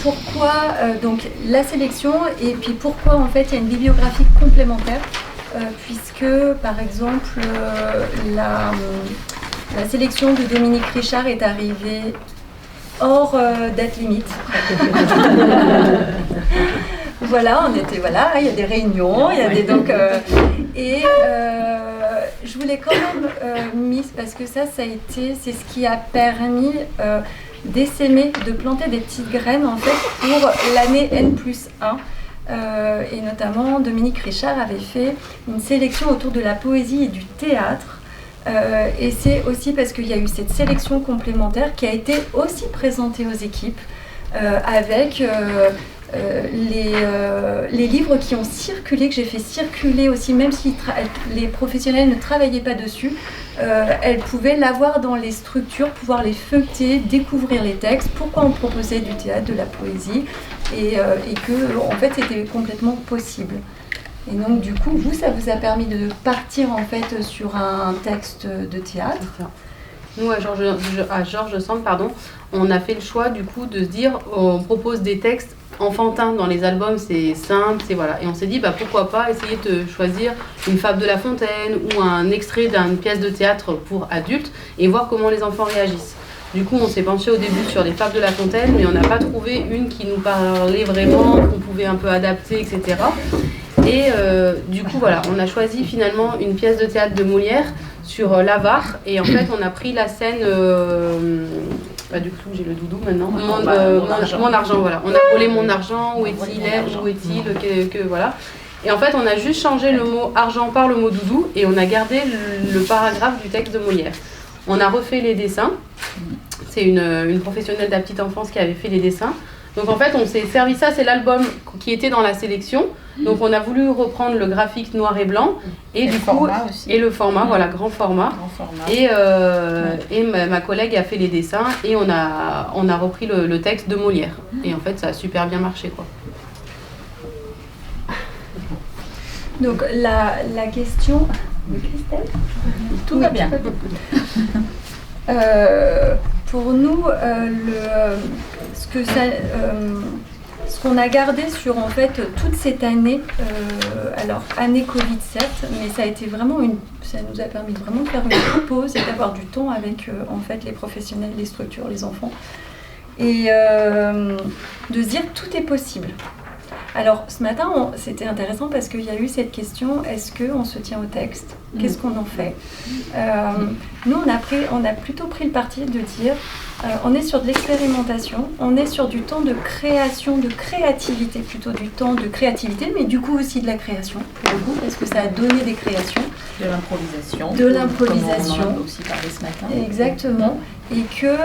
Pourquoi donc la sélection et puis pourquoi en fait il y a une bibliographie complémentaire puisque par exemple la sélection de Dominique Richard est arrivée hors date limite. Voilà, il y a des réunions, il y a des je voulais quand même mise parce que c'est ce qui a permis d'essaimer, de planter des petites graines en fait pour l'année N+1. Et notamment Dominique Richard avait fait une sélection autour de la poésie et du théâtre. Et c'est aussi parce qu'il y a eu cette sélection complémentaire qui a été aussi présentée aux équipes avec les livres qui ont circulé, que j'ai fait circuler aussi, même si les professionnels ne travaillaient pas dessus, elles pouvaient l'avoir dans les structures, pouvoir les feuilleter, découvrir les textes, pourquoi on proposait du théâtre, de la poésie, et que en fait c'était complètement possible. Et donc du coup, ça vous a permis de partir en fait sur un texte de théâtre. Nous, à Georges Sand, on a fait le choix du coup de se dire, on propose des textes enfantins dans les albums, c'est simple, voilà. Et on s'est dit, pourquoi pas essayer de choisir une fable de La Fontaine ou un extrait d'une pièce de théâtre pour adultes et voir comment les enfants réagissent. Du coup, on s'est penché au début sur les fables de La Fontaine, mais on n'a pas trouvé une qui nous parlait vraiment, qu'on pouvait un peu adapter, etc. Et du coup, voilà, on a choisi finalement une pièce de théâtre de Molière sur l'avare. Et en fait, on a pris la scène... du coup, j'ai le doudou maintenant. Mon argent, voilà. On a volé mon argent, où est-il, où est-il, voilà. Et en fait, on a juste changé le mot argent par le mot doudou et on a gardé le paragraphe du texte de Molière. On a refait les dessins. C'est une professionnelle de la petite enfance qui avait fait les dessins. Donc en fait, on s'est servi ça, c'est l'album qui était dans la sélection. Donc on a voulu reprendre le graphique noir et blanc et du coup et le format, voilà, grand format. Et ma collègue a fait les dessins et on a repris le texte de Molière. Et en fait, ça a super bien marché, quoi. Donc la question de Christelle, tout va bien. Pour nous, ce qu'on a gardé sur en fait toute cette année, alors année Covid 7, mais ça a été vraiment ça nous a permis vraiment de faire une pause et d'avoir du temps avec en fait les professionnels, les structures, les enfants, et de se dire tout est possible. Alors ce matin, c'était intéressant parce qu'il y a eu cette question, est-ce qu'on se tient au texte ? Qu'est-ce qu'on en fait ? Nous, on a plutôt pris le parti de dire, on est sur de l'expérimentation, on est sur du temps de création, de créativité, plutôt du temps de créativité, mais du coup aussi de la création, pour le coup, parce que ça a donné des créations. De l'improvisation. De l'improvisation. Comme on en a aussi parlé ce matin. Exactement. Et que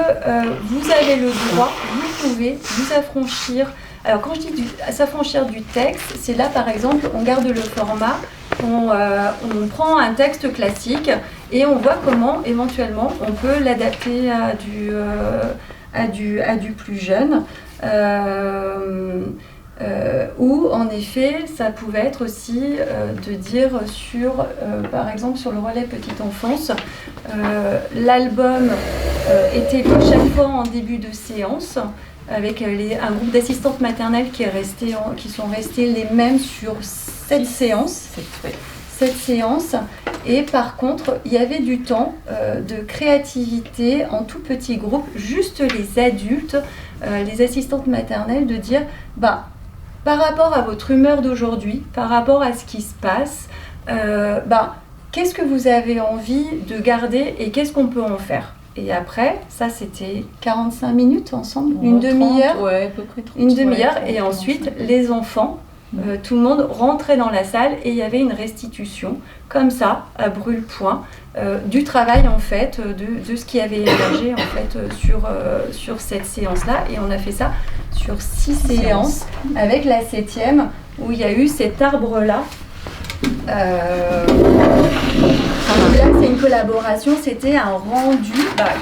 vous avez le droit, vous pouvez vous affranchir. Alors quand je dis s'affranchir du texte, c'est là par exemple, on garde le format, on prend un texte classique et on voit comment éventuellement on peut l'adapter à du plus jeune. Ou en effet, ça pouvait être aussi de dire sur, par exemple sur le relais petite enfance, l'album était lu chaque fois en début de séance, avec un groupe d'assistantes maternelles qui sont restées les mêmes sur 7 séances. 7 séances. Et par contre, il y avait du temps de créativité en tout petit groupe, juste les adultes, les assistantes maternelles, de dire par rapport à votre humeur d'aujourd'hui, par rapport à ce qui se passe, qu'est-ce que vous avez envie de garder et qu'est-ce qu'on peut en faire ? Et après, ça c'était 45 minutes ensemble, une demi-heure, ouais, à peu près 30, une demi-heure, et ensuite les enfants, tout le monde rentrait dans la salle et il y avait une restitution, comme ça, à brûle-point, du travail en fait, de ce qui avait émergé en fait sur cette séance-là. Et on a fait ça sur 6 séances, avec la 7e, où il y a eu cet arbre-là. Là, c'est une collaboration, c'était un rendu.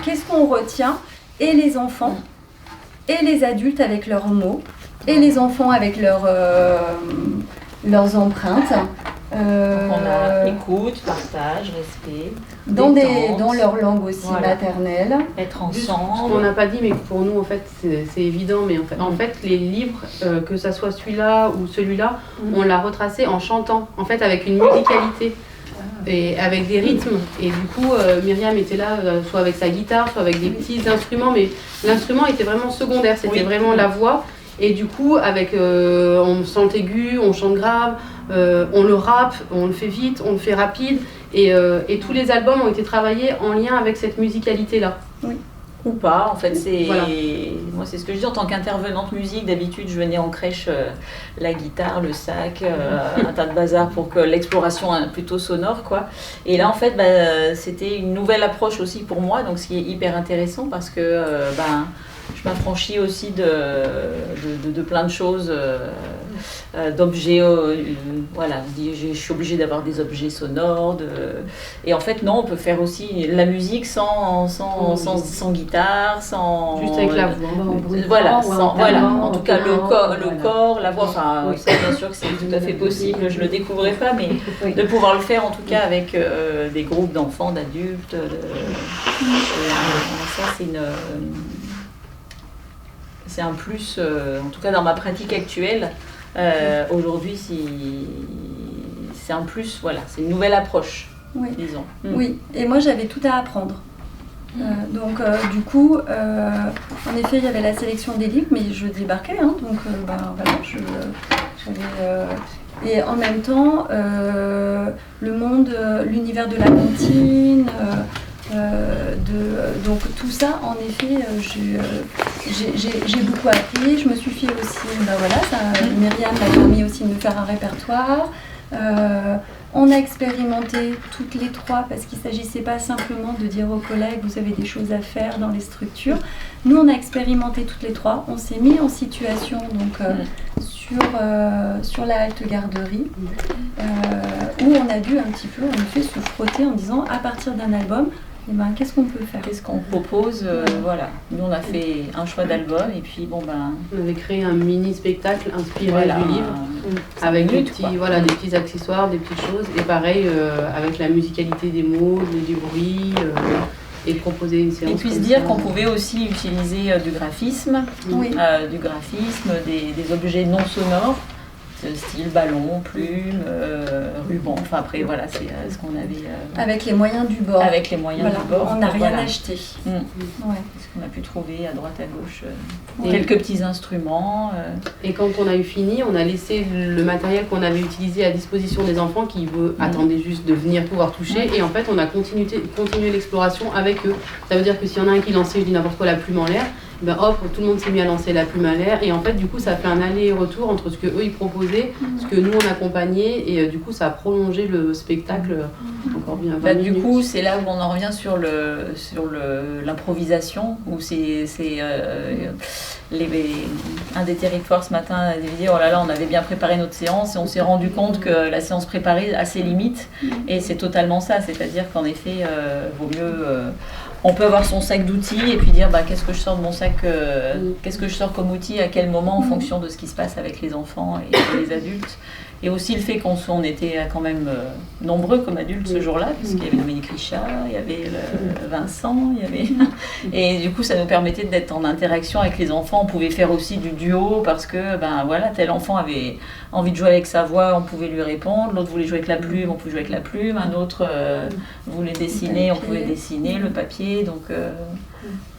Qu'est-ce qu'on retient? Et les enfants, et les adultes avec leurs mots, et les enfants avec leurs empreintes. Donc on a écoute, partage, respect, Dans détente, leur langue aussi maternelle. être Juste, ensemble. ce qu'on n'a pas dit, mais pour nous, en fait, c'est évident, mais en fait, les livres, que ça soit celui-là ou celui-là, on l'a retracé en chantant, en fait, avec une musicalité et avec des rythmes. Et du coup, Myriam était là, soit avec sa guitare, soit avec des petits instruments, mais l'instrument était vraiment secondaire, c'était vraiment la voix. Et du coup, avec, on chante aigu, on chante grave, on le rappe, on le fait vite, on le fait rapide. Et tous les albums ont été travaillés en lien avec cette musicalité-là. Oui. Ou pas, en fait, c'est... Voilà. Moi, c'est ce que je dis en tant qu'intervenante musique. D'habitude, je venais en crèche, la guitare, le sac, un tas de bazar pour que l'exploration plutôt sonore, quoi. Et là, en fait, c'était une nouvelle approche aussi pour moi, donc ce qui est hyper intéressant parce que je m'affranchis aussi de plein de choses, d'objets, voilà, je suis obligée d'avoir des objets sonores, et en fait non, on peut faire aussi la musique sans guitare, sans... Juste avec la voix. Voilà, en tout cas le corps, la voix, enfin ça bien sûr que c'est tout à fait possible, je ne le découvrais pas, mais de pouvoir le faire en tout cas avec des groupes d'enfants, d'adultes, ça c'est un plus, en tout cas dans ma pratique actuelle, aujourd'hui c'est un plus, voilà, c'est une nouvelle approche, disons. Oui, et moi j'avais tout à apprendre. Donc du coup, en effet, il y avait la sélection des livres, mais je débarquais, donc voilà, et en même temps, le monde, l'univers de la comptine, donc tout ça, en effet, j'ai beaucoup appris. Je me suis fait aussi, Myriam m'a permis aussi de me faire un répertoire. On a expérimenté toutes les trois parce qu'il ne s'agissait pas simplement de dire aux collègues vous avez des choses à faire dans les structures. Nous, on a expérimenté toutes les trois. On s'est mis en situation donc, sur la halte garderie où on a dû un petit peu en effet se frotter en disant à partir d'un album, qu'est-ce qu'on peut faire? Qu'est-ce qu'on propose? Voilà. Nous, on a fait un choix d'album et puis on avait créé un mini spectacle inspiré du livre avec des petits accessoires, des petites choses et pareil avec la musicalité des mots, du bruit et proposer une séance. Et puis se dire qu'on pouvait aussi utiliser du graphisme, des objets non sonores. Style ballon, plume, ruban, enfin après voilà, c'est ce qu'on avait... avec les moyens du bord. Avec les moyens du bord. On n'a rien acheté. Ce qu'on a pu trouver à droite à gauche. Quelques petits instruments. Et quand on a eu fini, on a laissé le matériel qu'on avait utilisé à disposition des enfants qui attendaient juste de venir pouvoir toucher. Et en fait, on a continué l'exploration avec eux. Ça veut dire que s'il y en a un qui lançait, je dis n'importe quoi, la plume en l'air, tout le monde s'est mis à lancer la plume à l'air et en fait du coup ça a fait un aller-retour entre ce que eux ils proposaient, ce que nous on accompagnait et du coup ça a prolongé le spectacle encore bien 20 minutes. Du coup c'est là où on en revient sur l'improvisation où un des territoires ce matin avait dit oh là là on avait bien préparé notre séance et on s'est rendu compte que la séance préparée a ses limites et c'est totalement ça, c'est-à-dire qu'en effet vaut mieux on peut avoir son sac d'outils et puis dire qu'est-ce que je sors de mon sac, qu'est-ce que je sors comme outil, à quel moment en fonction de ce qui se passe avec les enfants et les adultes. Et aussi le fait qu'on était quand même nombreux comme adultes ce jour-là, puisqu'il y avait Dominique Richard, il y avait Vincent, il y avait... Et du coup, ça nous permettait d'être en interaction avec les enfants. On pouvait faire aussi du duo parce que, tel enfant avait envie de jouer avec sa voix, on pouvait lui répondre. L'autre voulait jouer avec la plume, on pouvait jouer avec la plume. Un autre voulait dessiner, on pouvait dessiner le papier. Donc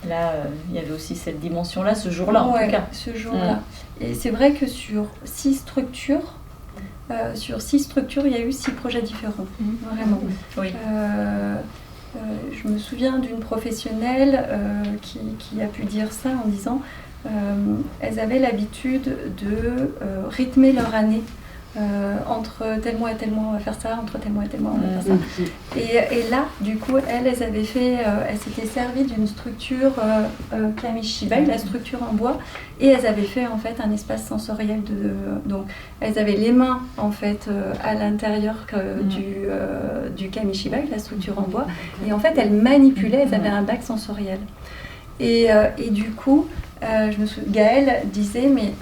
là, il y avait aussi cette dimension-là ce jour-là, en tout cas. Ce jour-là. Et c'est vrai que sur 6 structures, il y a eu 6 projets différents, vraiment. Oui. Je me souviens d'une professionnelle qui a pu dire ça en disant elles avaient l'habitude de rythmer leur année entre tel mois et tel mois on va faire ça, entre tel mois et tel mois on va faire ça. Et là, du coup, elles avaient fait, elles s'étaient servies d'une structure Kamishibai, la structure en bois, et elles avaient fait en fait un espace sensoriel donc elles avaient les mains en fait à l'intérieur du Kamishibai, la structure en bois, et en fait elles manipulaient, elles avaient un bac sensoriel. Et du coup, je me souviens, Gaëlle disait, mais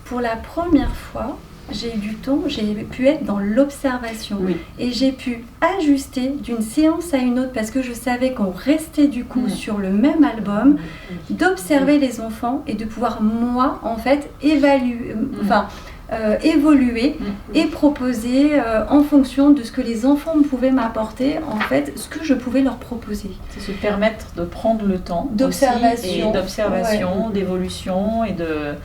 pour la première fois, j'ai eu du temps, j'ai pu être dans l'observation et j'ai pu ajuster d'une séance à une autre parce que je savais qu'on restait du coup sur le même album, d'observer les enfants et de pouvoir moi en fait évaluer, évoluer et proposer en fonction de ce que les enfants pouvaient m'apporter, en fait, ce que je pouvais leur proposer. C'est se permettre de prendre le temps d'observation, d'évolution et de...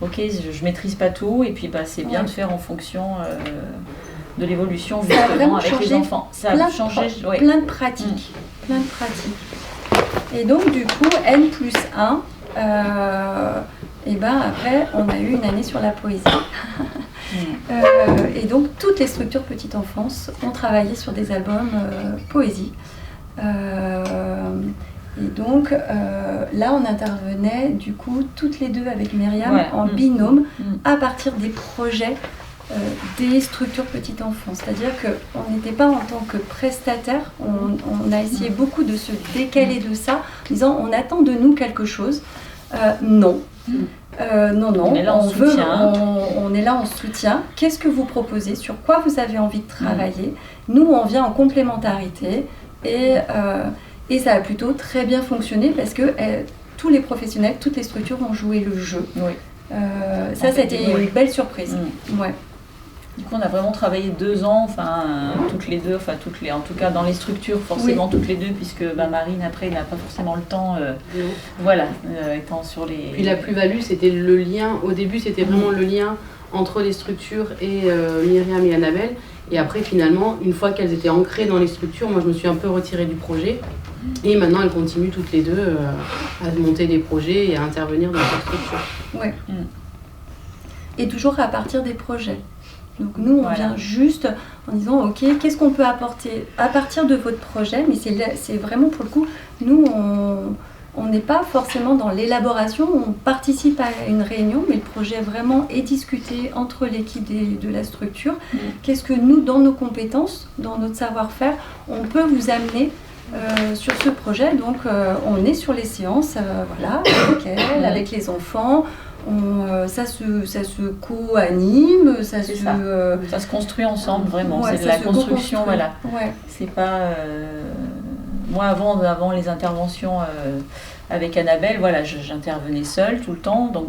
Ok, je maîtrise pas tout et puis c'est bien de faire en fonction de l'évolution justement avec les enfants. Ça a changé plein de pratiques. Et donc du coup, N+1, et après on a eu une année sur la poésie. Et donc toutes les structures petite enfance ont travaillé sur des albums poésie. Et donc là on intervenait du coup toutes les deux avec Myriam en binôme à partir des projets des structures petite enfance. C'est-à-dire qu'on n'était pas en tant que prestataire, on a essayé beaucoup de se décaler de ça en disant on attend de nous quelque chose. Non, on est là on est là en soutien. Qu'est-ce que vous proposez? Sur quoi vous avez envie de travailler? Nous on vient en complémentarité et ça a plutôt très bien fonctionné parce que tous les professionnels, toutes les structures ont joué le jeu. Ça a été une belle surprise. Du coup, on a vraiment travaillé 2 ans, toutes les deux, en tout cas dans les structures, forcément toutes les deux, puisque Marine, après, n'a pas forcément le temps, étant sur les... Puis la plus-value, c'était le lien, au début, c'était vraiment le lien entre les structures et Myriam et Annabelle. Et après, finalement, une fois qu'elles étaient ancrées dans les structures, moi, je me suis un peu retirée du projet. Et maintenant, elles continuent toutes les deux à monter des projets et à intervenir dans ces structures. Et toujours à partir des projets. Donc nous, on vient juste en disant, ok, qu'est-ce qu'on peut apporter à partir de votre projet? Mais c'est vraiment pour le coup, nous, on n'est pas forcément dans l'élaboration, on participe à une réunion, mais le projet vraiment est discuté entre l'équipe de la structure. Qu'est-ce que nous, dans nos compétences, dans notre savoir-faire, on peut vous amener sur ce projet? Donc on est sur les séances, avec elle, avec les enfants. Ça se co-anime, ça se construit ensemble vraiment, c'est de la construction, c'est pas... Moi avant les interventions avec Annabelle, j'intervenais seule tout le temps, donc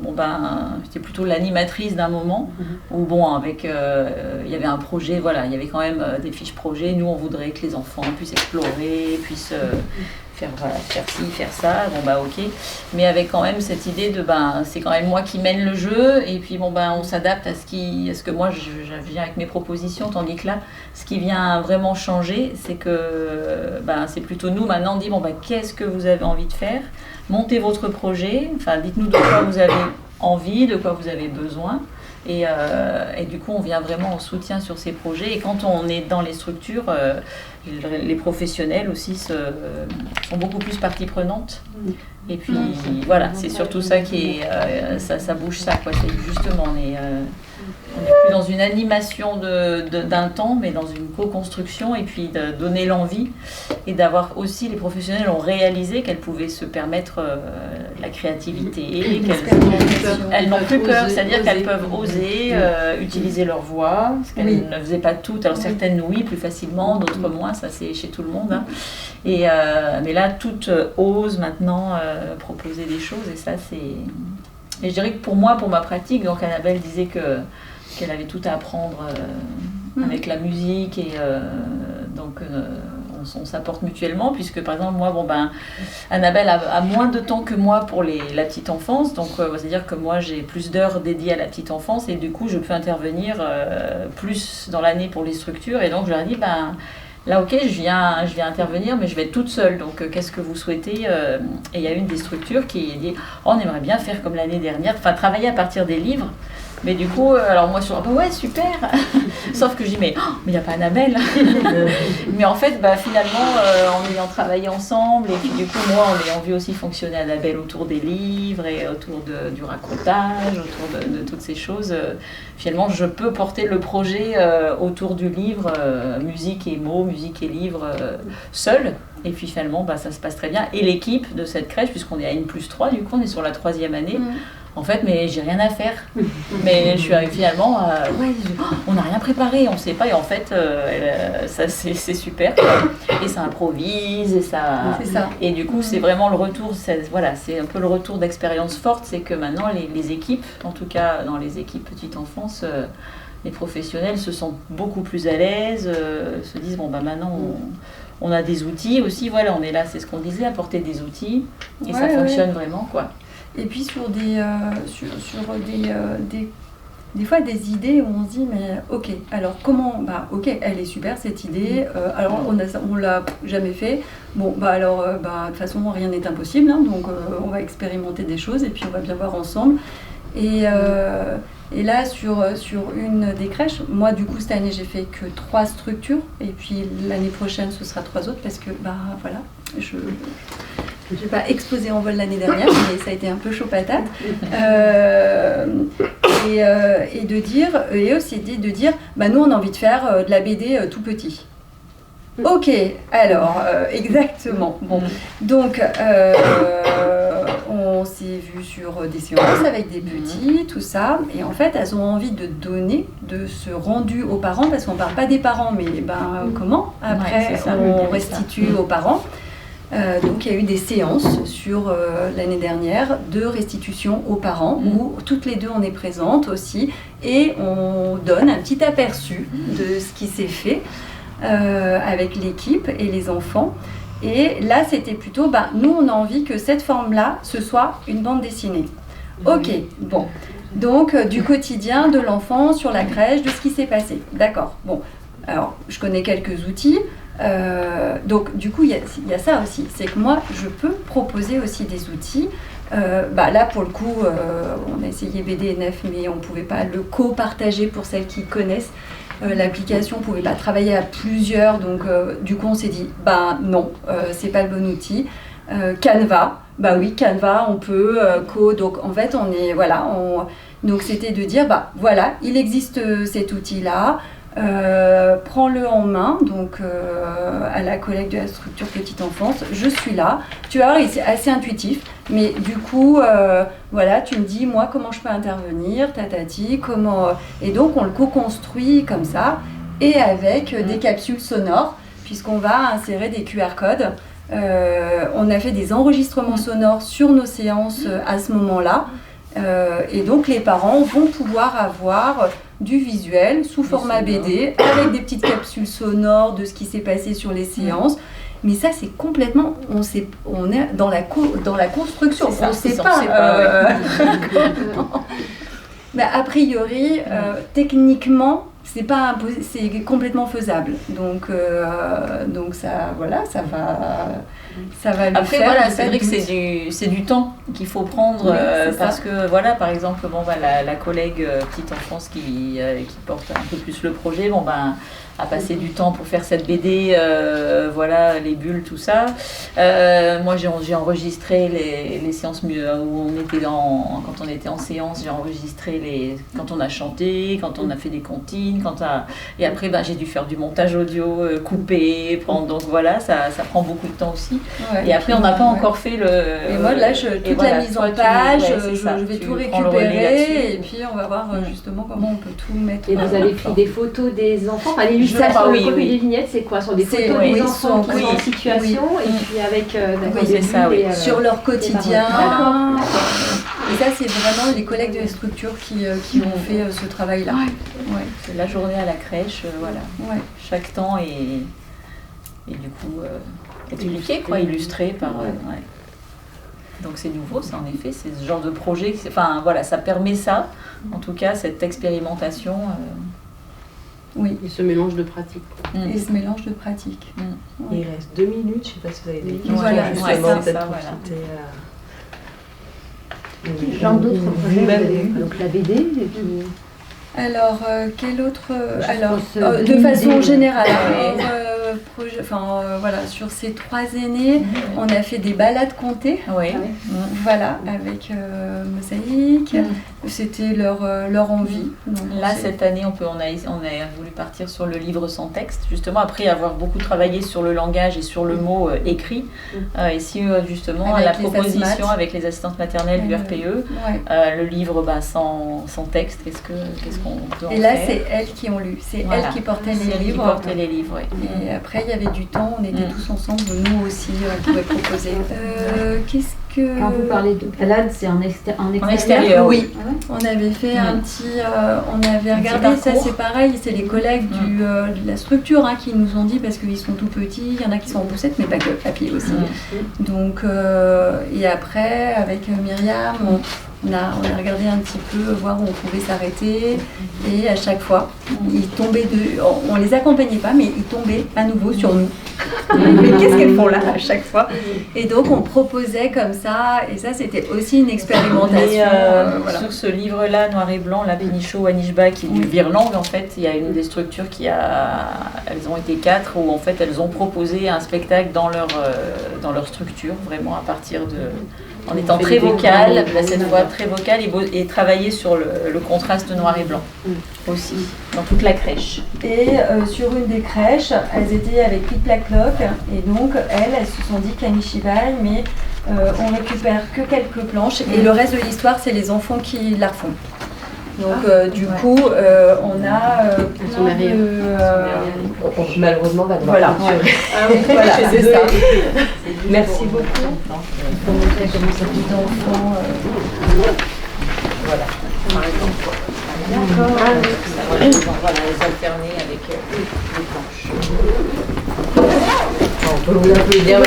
j'étais plutôt l'animatrice d'un moment, où il y avait un projet, il y avait quand même des fiches projets, nous on voudrait que les enfants puissent explorer, puissent... faire ci, faire ça, ok. Mais avec quand même cette idée de c'est quand même moi qui mène le jeu et puis on s'adapte à ce que moi je viens avec mes propositions, tandis que là, ce qui vient vraiment changer, c'est que c'est plutôt nous maintenant, on dit qu'est-ce que vous avez envie de faire? Montez votre projet, dites-nous de quoi vous avez envie, de quoi vous avez besoin. Et du coup, on vient vraiment en soutien sur ces projets. Et quand on est dans les structures, les professionnels aussi sont beaucoup plus partie prenante. Et puis c'est surtout ça qui est, ça bouge ça, quoi. C'est justement, on est plus dans une animation d'un temps, mais dans une co-construction, et puis de donner l'envie, et d'avoir aussi, les professionnels ont réalisé qu'elles pouvaient se permettre la créativité, elles n'ont plus peur, c'est-à-dire qu'elles peuvent oser utiliser leur voix, ce qu'elles ne faisaient pas toutes. Alors certaines plus facilement, d'autres moins, ça c'est chez tout le monde. Mais là, toutes osent maintenant proposer des choses, et ça c'est... Et je dirais que pour moi, pour ma pratique, donc Annabelle disait qu'elle avait tout à apprendre avec la musique, et on s'apporte mutuellement, puisque par exemple moi Annabelle a moins de temps que moi pour la petite enfance, donc c'est-à-dire que moi j'ai plus d'heures dédiées à la petite enfance, et du coup je peux intervenir plus dans l'année pour les structures, et donc je leur ai dit là, ok, je viens intervenir, mais je vais être toute seule. Donc, qu'est-ce que vous souhaitez? Et il y a une des structures qui dit, on aimerait bien faire comme l'année dernière, travailler à partir des livres. Mais du coup, alors moi, je suis ouais, super. Sauf que je dis, mais il n'y a pas Annabelle. Mais en fait, finalement, en ayant travaillé ensemble, et puis du coup, moi, en ayant vu aussi fonctionner Annabelle autour des livres et autour du racontage, autour de toutes ces choses, finalement, je peux porter le projet autour du livre, musique et mots, musique et livres, seul. Et puis finalement, ça se passe très bien. Et l'équipe de cette crèche, puisqu'on est à N+3, du coup, on est sur la 3e année. En fait, mais j'ai rien à faire. Mais je suis arrivée finalement, on n'a rien préparé, on ne sait pas. Et en fait, ça, c'est super. Et ça improvise. Et ça... C'est ça. Et du coup, c'est vraiment le retour. C'est un peu le retour d'expérience forte. C'est que maintenant, les équipes, en tout cas dans les équipes petite enfance, les professionnels se sentent beaucoup plus à l'aise, se disent, maintenant... On a des outils aussi, voilà, on est là, c'est ce qu'on disait, apporter des outils, et ça fonctionne vraiment, quoi. Et puis sur des fois des idées où on se dit, mais ok, alors comment, ok, elle est super cette idée, alors on l'a jamais fait, bon, alors, de toute façon, rien n'est impossible, hein, donc on va expérimenter des choses, et puis on va bien voir ensemble. Et là, sur une des crèches, moi, du coup, cette année, j'ai fait que 3 structures. Et puis, l'année prochaine, ce sera 3 autres parce que, voilà, je n'ai pas explosé en vol l'année dernière, mais ça a été un peu chaud patate. Et de dire, et aussi de dire, nous, on a envie de faire de la BD tout petit. Ok, alors, exactement. Bon, donc, on s'est vu sur des séances avec des petits, tout ça, et en fait, elles ont envie de donner de ce rendu aux parents, parce qu'on ne parle pas des parents, mais comment après on restitue aux parents. Donc, il y a eu des séances sur l'année dernière de restitution aux parents, où toutes les deux on est présentes aussi, et on donne un petit aperçu de ce qui s'est fait. Avec l'équipe et les enfants. Et là, c'était plutôt, nous, on a envie que cette forme-là, ce soit une bande dessinée. Ok, bon. Donc, du quotidien de l'enfant sur la crèche, de ce qui s'est passé. D'accord, bon. Alors, je connais quelques outils. Donc, du coup, il y a ça aussi. C'est que moi, je peux proposer aussi des outils. Là, pour le coup, on a essayé BDNF, mais on ne pouvait pas le co-partager pour celles qui connaissent. L'application, on ne pouvait pas travailler à plusieurs, donc du coup on s'est dit, non, c'est pas le bon outil. Canva, oui, Canva, on peut, donc en fait on est, donc c'était de dire, voilà, il existe cet outil-là, prends-le en main, donc à la collègue de la structure petite enfance, je suis là, tu vois, c'est assez intuitif, mais du coup, tu me dis, moi, comment je peux intervenir, tatati, comment... Et donc, on le co-construit comme ça, et avec des capsules sonores, puisqu'on va insérer des QR codes. On a fait des enregistrements sonores sur nos séances à ce moment-là, et donc les parents vont pouvoir avoir du visuel sous format BD, avec des petites capsules sonores de ce qui s'est passé sur les séances. Mais ça, c'est complètement... On est dans la construction. On ne sait pas. Mais a priori, techniquement, c'est pas c'est complètement faisable. Donc ça, ça va le Après, faire. c'est vrai que c'est du temps qu'il faut prendre parce que, par exemple, la collègue petite enfance qui porte un peu plus le projet, à passer du temps pour faire cette BD, les bulles, tout ça. Moi, j'ai enregistré les séances où on était quand on était en séance, j'ai enregistré quand on a chanté, quand on a fait des comptines, et après, j'ai dû faire du montage audio, couper, prendre. Donc ça prend beaucoup de temps aussi. Ouais, et après, on n'a pas encore fait Et moi, là, toute la mise en page, je vais tout récupérer, et puis on va voir justement comment on peut tout mettre. Et vous avez pris des photos des enfants, des vignettes, c'est quoi? Sur des photos des enfants qui sont en situation, et puis avec sur leur quotidien. Et ça, c'est vraiment les collègues de la structure qui ont fait ce travail-là. C'est la journée à la crèche, chaque temps est du coup expliqué, illustré par... Donc c'est nouveau, ça, en effet, c'est ce genre de projet, ça permet ça, en tout cas, cette expérimentation... Oui, et ce mélange de pratique. Et ce mélange de pratique. Il reste 2 minutes, je ne sais pas si vous avez des questions. Quel genre d'autres projets vous avez eu? Donc la BD, et puis... Alors, quel autre alors, pense, de façon idée, générale, ouais. voilà, sur ces 3 aînés, on a fait des balades comptées. Oui. Ah ouais. Voilà, avec Mosaïque. C'était leur envie. Donc, Là, cette année, on a voulu partir sur le livre sans texte, justement, après avoir beaucoup travaillé sur le langage et sur le mot écrit. Et si, justement, avec la les proposition ASMAT. avec les assistantes maternelles du RPE, Ouais. le livre sans texte, qu'est-ce qu'on peut en Et là, faire? c'est elles qui ont lu. C'est Voilà. elles qui portaient C'est les elle qui livres. portait les livres, oui. Et après, il y avait du temps, on était tous ensemble, nous aussi, on pouvait proposer. Qu'est-ce que... Quand vous parlez de balade, c'est en extérieur. extérieur, Oui, on avait fait un petit... on avait regardé, ça parcours. c'est pareil, c'est les collègues de la structure qui nous ont dit, parce qu'ils sont tout petits, il y en a qui sont en poussette, mais pas que, à pied aussi. Donc, et après, avec Myriam, on a regardé un petit peu, voir où on pouvait s'arrêter, et à chaque fois, ils tombaient on les accompagnait pas, mais ils tombaient à nouveau sur nous. Mais qu'est-ce qu'elles font là à chaque fois? Et donc on proposait comme ça, et ça c'était aussi une expérimentation. Voilà. Sur ce livre-là, Noir et Blanc, la Bénichou, Anishba, qui est du Virlang, en fait, il y a une des structures elles ont été 4, où en fait elles ont proposé un spectacle dans leur structure, vraiment à partir en étant très vocale, là cette fois très vocale, et travailler sur le contraste noir et blanc aussi, dans toute la crèche. Et sur une des crèches, elles étaient avec Clic Plac Cloc, et donc elles se sont dit Kamishibai, mais on récupère que quelques planches, et le reste de l'histoire, c'est les enfants qui la refont. Donc du coup, on a plein de... malheureusement, va devoir Voilà. Voilà, c'est ça. Merci beaucoup. Pour montrer comment ça fait d'enfants. Voilà, par exemple. D'accord. Voilà, les alterner avec les planches. On peut vous applaudir.